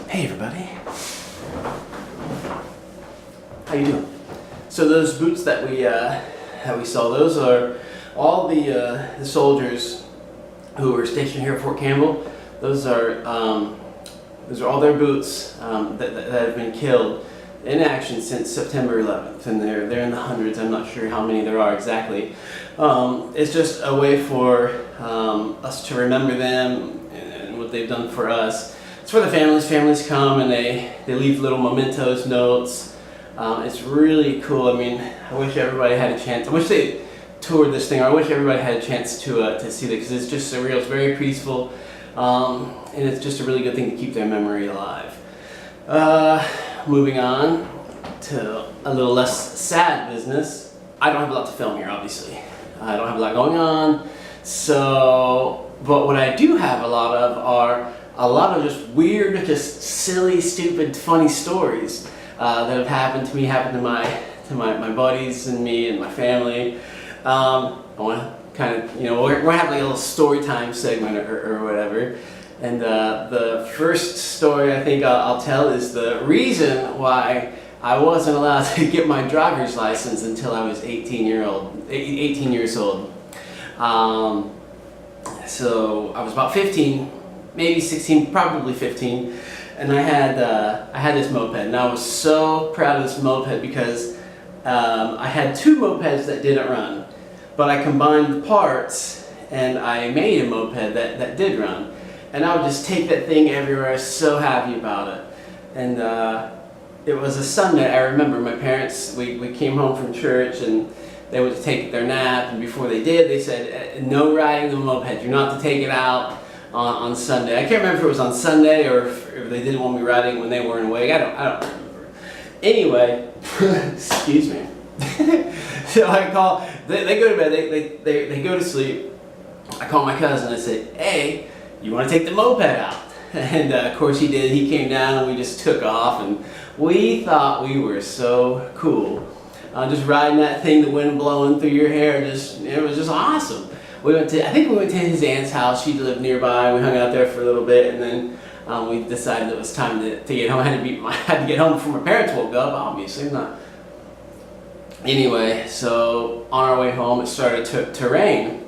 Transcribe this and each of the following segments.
Hey everybody, how you doing? So those boots that we saw, those are all the soldiers who were stationed here at Fort Campbell. Those are all their boots that have been killed in action since September 11th, and they're in the hundreds. I'm not sure how many there are exactly. It's just a way for us to remember them and what they've done for us. It's for the families. Families come and they leave little mementos, notes. It's really cool. I mean, I wish everybody had a chance. I wish they toured this thing, or I wish everybody had a chance to see it, because it's just surreal. It's very peaceful, and it's just a really good thing to keep their memory alive. Moving on to a little less sad business. I don't have a lot to film here, obviously. I don't have a lot going on. But what I do have a lot of are a lot of just weird, just silly, stupid, funny stories that have happened to me, happened to my buddies and me and my family. I want to kind of, we're having like a little story time segment or whatever. And the first story I think I'll tell is the reason why I wasn't allowed to get my driver's license until I was 18 years old. So I was about 15. Maybe 16, probably 15, and I had this moped, and I was so proud of this moped because I had two mopeds that didn't run, but I combined the parts and I made a moped that did run, and I would just take that thing everywhere. I was so happy about it. And it was a Sunday. I remember my parents, we came home from church and they went to take their nap, and before they did, they said, no riding the moped, you're not to take it out on Sunday. I can't remember if it was on Sunday or if they didn't want me riding when they weren't awake. I don't remember. Anyway, excuse me. So I call, they go to bed, they go to sleep. I call my cousin and I say, hey, you want to take the moped out? And of course he did. He came down and we just took off, and we thought we were so cool. Just riding that thing, the wind blowing through your hair, it was just awesome. I think we went to his aunt's house. She lived nearby. We hung out there for a little bit, and then we decided it was time to get home. I had to get home before my parents woke up, obviously. Anyway, so on our way home, it started to rain,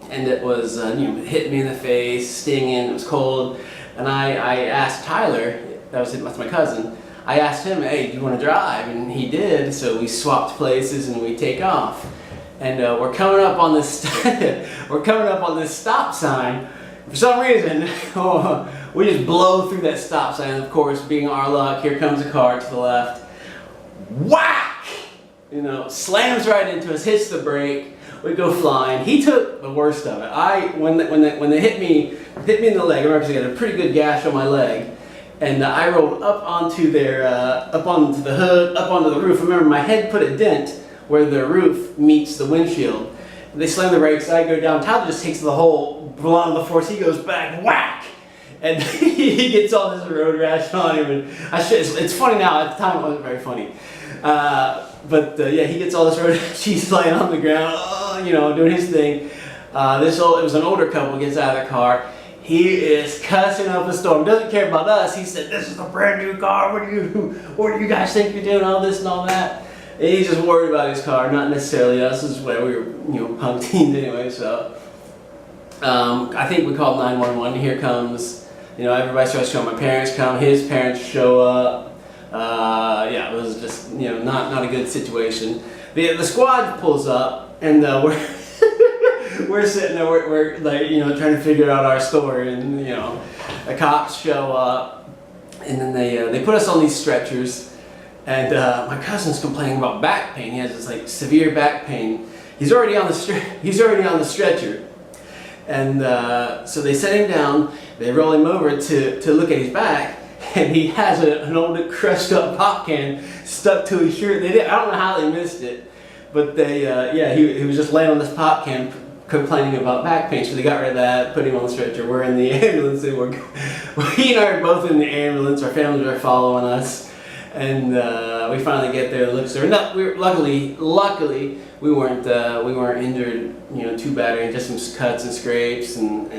and it was it hit me in the face, stinging. It was cold, and I asked Tyler, that's my cousin. I asked him, hey, do you want to drive? And he did. So we swapped places and we take off. And we're coming up on this stop sign. For some reason, we just blow through that stop sign. And of course, being our luck, here comes a car to the left. Whack! Slams right into us, hits the brake. We go flying. He took the worst of it. When they hit me in the leg, I remember I got a pretty good gash on my leg. And I rolled up onto the hood, up onto the roof. Remember, my head put a dent where the roof meets the windshield. They slam the brakes, I go down. Tyler just takes the whole brunt of the force. He goes back, whack! And he gets all this road rash on him. And it's funny now, at the time it wasn't very funny. Yeah, he gets all this road rash. He's laying on the ground, doing his thing. It was an older couple, gets out of the car. He is cussing up a storm. Doesn't care about us. He said, "This is a brand new car. What do you guys think you're doing? All this and all that." And he's just worried about his car, not necessarily us. This is where we were, punk teens anyway. So I think we called 911. Here comes, everybody starts showing. My parents come. His parents show up. Yeah, it was just, not a good situation. The squad pulls up, and we're we're sitting there. We're like, trying to figure out our story, and the cops show up, and then they put us on these stretchers. And my cousin's complaining about back pain. He has this like severe back pain. He's already on the stretcher. And so they set him down. They roll him over to look at his back, and he has an old crushed up pop can stuck to his shirt. I don't know how they missed it, but he was just laying on this pop can complaining about back pain. So they got rid of that, put him on the stretcher. We're in the ambulance, and he and I are both in the ambulance. Our families are following us. And we finally get there. Luckily we weren't injured, too bad, or just some cuts and scrapes and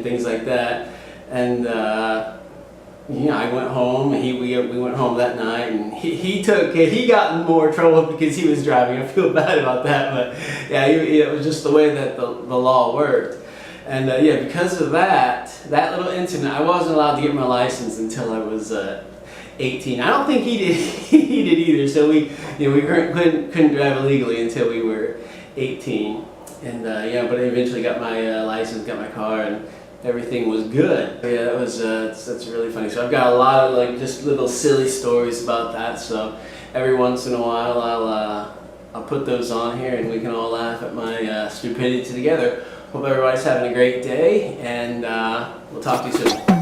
things like that. And I went home. We went home that night, and he got in more trouble because he was driving. I feel bad about that, but yeah, it was just the way that the law worked. And because of that little incident, I wasn't allowed to get my license until I was 18. I don't think he did. He did either. So we couldn't drive illegally until we were 18. And but I eventually got my license, got my car, and everything was good. But yeah, that's really funny. So I've got a lot of like just little silly stories about that. So every once in a while I'll put those on here, and we can all laugh at my stupidity together. Hope everybody's having a great day, and we'll talk to you soon.